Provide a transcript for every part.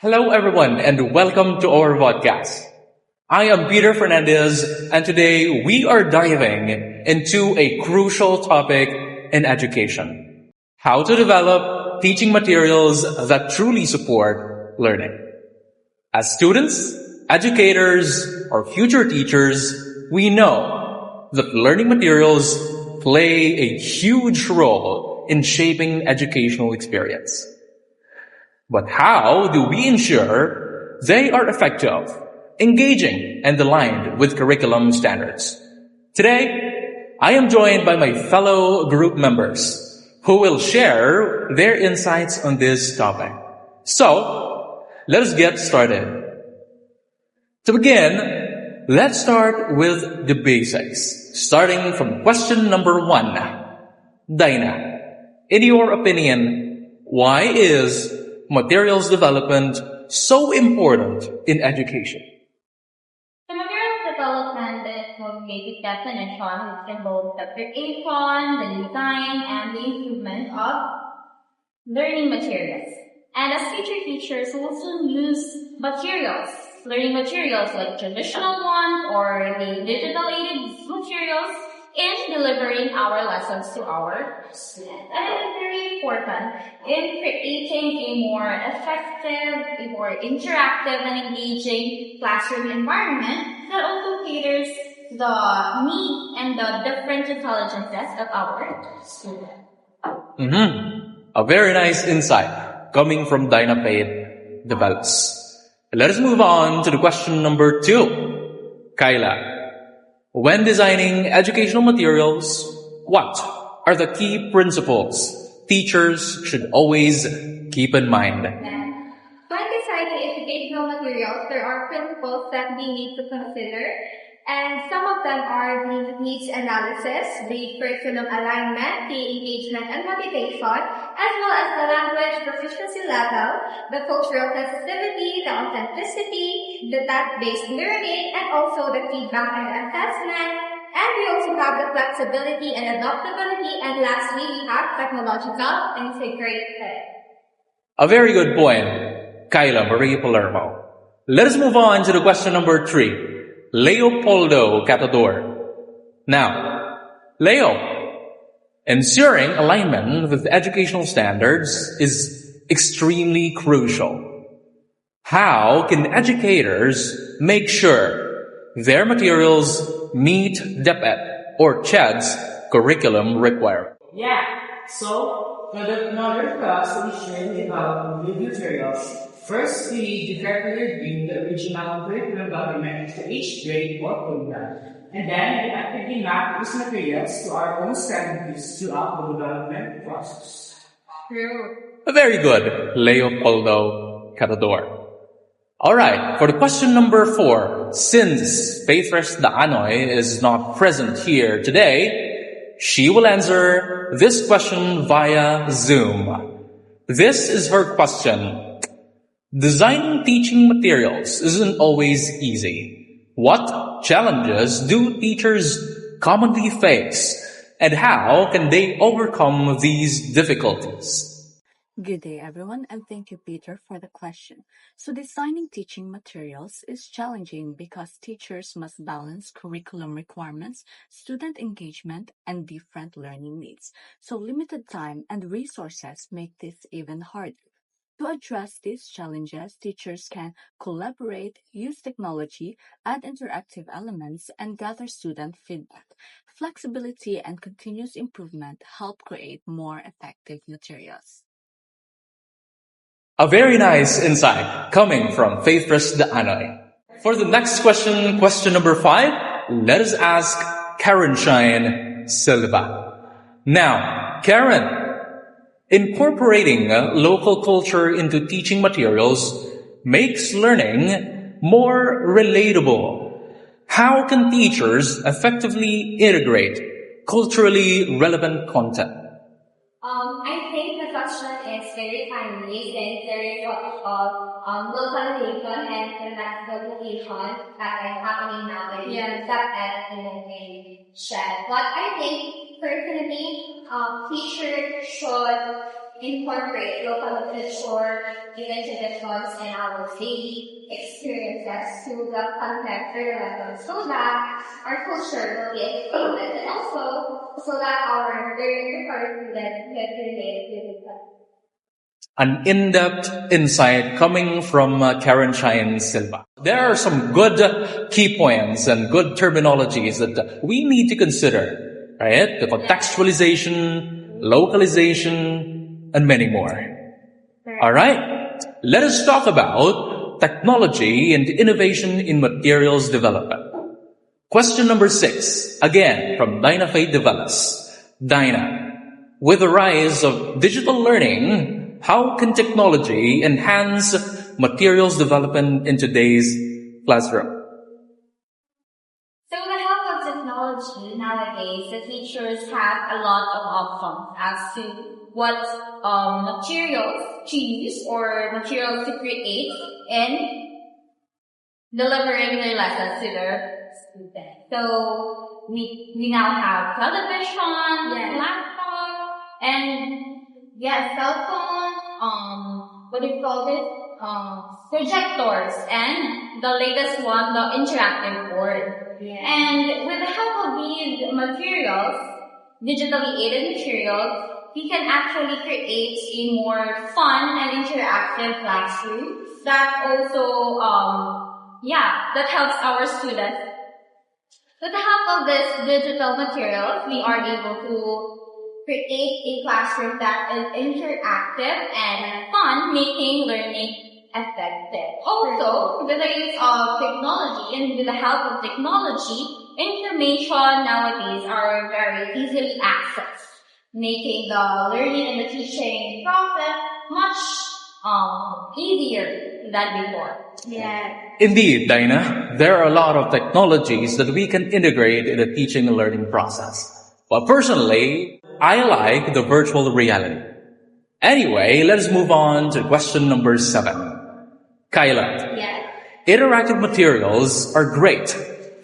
Hello, everyone, and welcome to our podcast. I am Peter Fernandez, and today we are diving into a crucial topic in education: how to develop teaching materials that truly support learning. As students, educators, or future teachers, we know that learning materials play a huge role in shaping educational experience. But how do we ensure they are effective, engaging, and aligned with curriculum standards? Today, I am joined by my fellow group members who will share their insights on this topic. So, let us get started. To begin, let's start with the basics, starting from question number 1. Dinah, in your opinion, why is materials development so important in education? The materials development is one basic definition which involves the creation, the design, and the improvement of learning materials. And as future teachers, we will soon use learning materials like traditional ones or the digital aided materials in delivering our lessons to our students. And it is very important in creating a more effective, a more interactive and engaging classroom environment that also caters the need and the different intelligences of our students. A very nice insight coming from Dinah Pate develops. Let us move on to the question number 2. Kyla, when designing educational materials, what are the key principles teachers should always keep in mind? When designing educational materials, there are principles that we need to consider, and some of them are the needs analysis, the curriculum alignment, the engagement and motivation, as well as the language proficiency level, the cultural sensitivity, the authenticity, the task-based learning, and also the feedback and assessment. And we also have the flexibility and adaptability, and lastly, we have technological integration. A very good point, Kyla Maria Palermo. Let us move on to the question number 3. Leopoldo Catador. Now, Leo, ensuring alignment with educational standards is extremely crucial. How can educators make sure their materials meet DepEd or CHED's curriculum requirement? So, in order for us to ensure we develop good materials, first we need to carefully review the original curriculum document to each grade or program, and then we actively map these materials to our own strategies throughout the development process. Very good, Leopoldo Catador. Alright, for the question number 4, since Faithres Daanoy is not present here today, she will answer this question via Zoom. This is her question. Designing teaching materials isn't always easy. What challenges do teachers commonly face, and how can they overcome these difficulties? Good day, everyone, and thank you, Peter, for the question. So, designing teaching materials is challenging because teachers must balance curriculum requirements, student engagement, and different learning needs. So, limited time and resources make this even harder. To address these challenges, teachers can collaborate, use technology, add interactive elements, and gather student feedback. Flexibility and continuous improvement help create more effective materials. A very nice insight coming from Faithres Daanoy. For the next question, question number 5, let us ask Karen Shine Silva. Now, Karen, incorporating local culture into teaching materials makes learning more relatable. How can teachers effectively integrate culturally relevant content? I think the question is very timely since there is a lot of localization and internationalization that is happening nowadays. That in shed. But I think personally, teachers should incorporate local literature, even traditions, and our daily experiences to the content relevant so that our culture will be explained and also so that our learning curriculum can relate with it. An in-depth insight coming from Karen Chine Silva. There are some good key points and good terminologies that we need to consider, right? The contextualization, localization, and many more. All right, let us talk about technology and innovation in materials development. Question number 6, again from Dinah Faith Develas. Dinah, with the rise of digital learning, how can technology enhance materials development in today's classroom? So with the help of technology nowadays, the teachers have a lot of options as to what materials to use or materials to create in delivering their lessons to their students. So we now have television, laptop, and cell phone, what do you call it? Projectors, and the latest one, the interactive board. And with the help of these materials, digitally aided materials, we can actually create a more fun and interactive classroom that also, that helps our students. With the help of this digital materials, we are able to create a classroom that is interactive and fun, making learning effective. Also, with the use of technology and with the help of technology, information nowadays are very easily accessed, making the learning and the teaching process much easier than before. Indeed, Dinah, there are a lot of technologies that we can integrate in the teaching and learning process. But personally, I like the virtual reality. Anyway, let's move on to question number 7. Kyla, interactive materials are great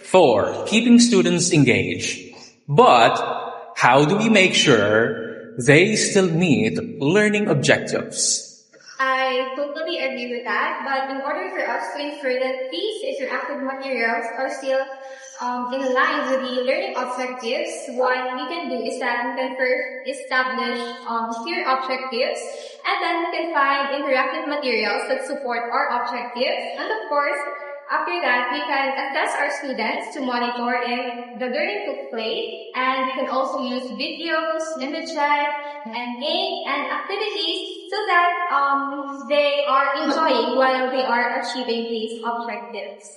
for keeping students engaged, but how do we make sure they still meet learning objectives? I totally agree with that, but in order for us to ensure that these interactive materials are still in line with the learning objectives, what we can do is that we can first establish clear objectives, and then we can find interactive materials that support our objectives, and of course, after that, we can assess our students to monitor if the learning took place, and we can also use videos, images, and games and activities so that they are enjoying while they are achieving these objectives.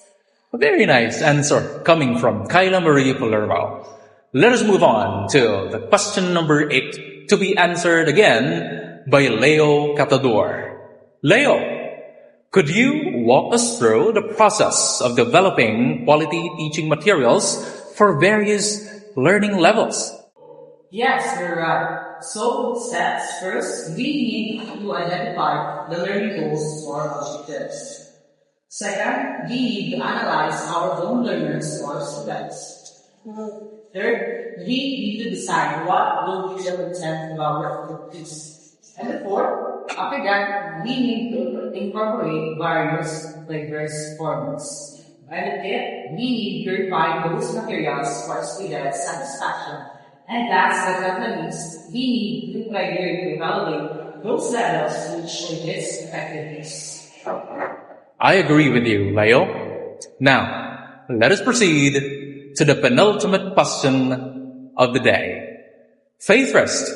Very nice answer coming from Kyla Marie Palermo. Let us move on to the question number 8 to be answered again by Leo Catador. Leo, could you walk us through the process of developing quality teaching materials for various learning levels? Yes, you're right. So, steps first, we need to identify the learning goals or objectives. Second, we need to analyze our own learners or students. Third, we need to decide what will be the content of our activities. And the fourth, after that, we need to incorporate various diverse formats. And the fifth, we need to refine those materials for student satisfaction. And last but not least, we need to criteria to evaluate those levels to ensure its effectiveness. I agree with you, Leo. Now, let us proceed to the penultimate question of the day. Faith Rest,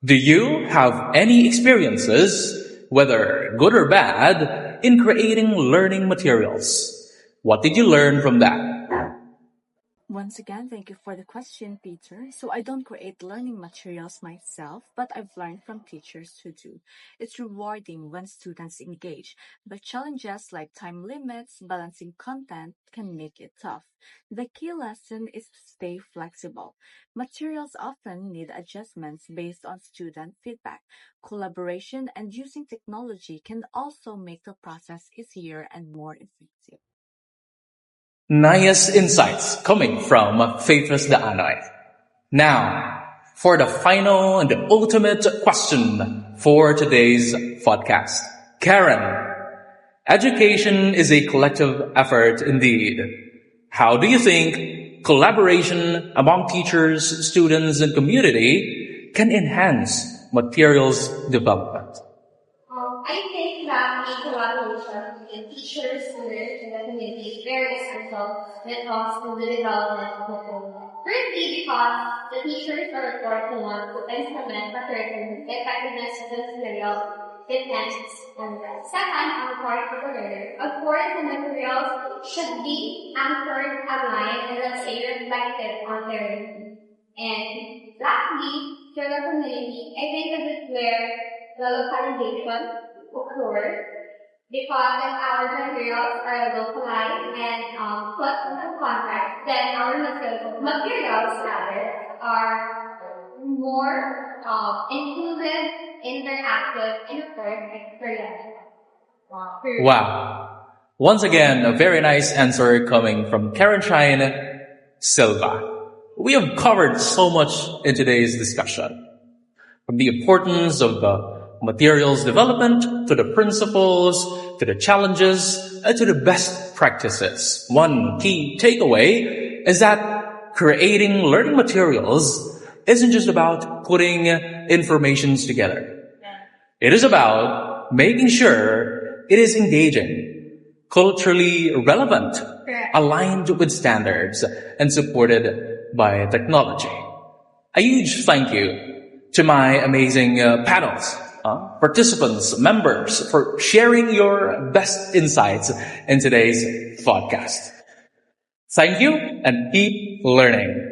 do you have any experiences, whether good or bad, in creating learning materials? What did you learn from that? Once again, thank you for the question, Peter. So I don't create learning materials myself, but I've learned from teachers who do. It's rewarding when students engage, but challenges like time limits, balancing content can make it tough. The key lesson is to stay flexible. Materials often need adjustments based on student feedback. Collaboration and using technology can also make the process easier and more effective. Nice insights coming from Faithless the Anoy. Now, for the final and the ultimate question for today's podcast. Karen, education is a collective effort indeed. How do you think collaboration among teachers, students, and community can enhance materials development? I think that the collaboration between teachers, students, and the community is very essential when it comes to the development of the curriculum. Firstly, because the teachers are required to want to implement the curriculum effectiveness of the material enhances. And second, on the part of the learner, of course, the materials should be anchored, aligned, and let's say reflected on their learning. And lastly, for the community, I think this is where the localization occurs because if our materials are localized and put into context, then our materials are more inclusive, interactive, and experiential. Wow. Once again, a very nice answer coming from Karen Shine Silva. We have covered so much in today's discussion, from the importance of the materials development, to the principles, to the challenges, and to the best practices. One key takeaway is that creating learning materials isn't just about putting informations together. It is about making sure it is engaging, culturally relevant, aligned with standards, and supported by technology. A huge thank you to my amazing panels, participants, members, for sharing your best insights in today's podcast. Thank you and keep learning.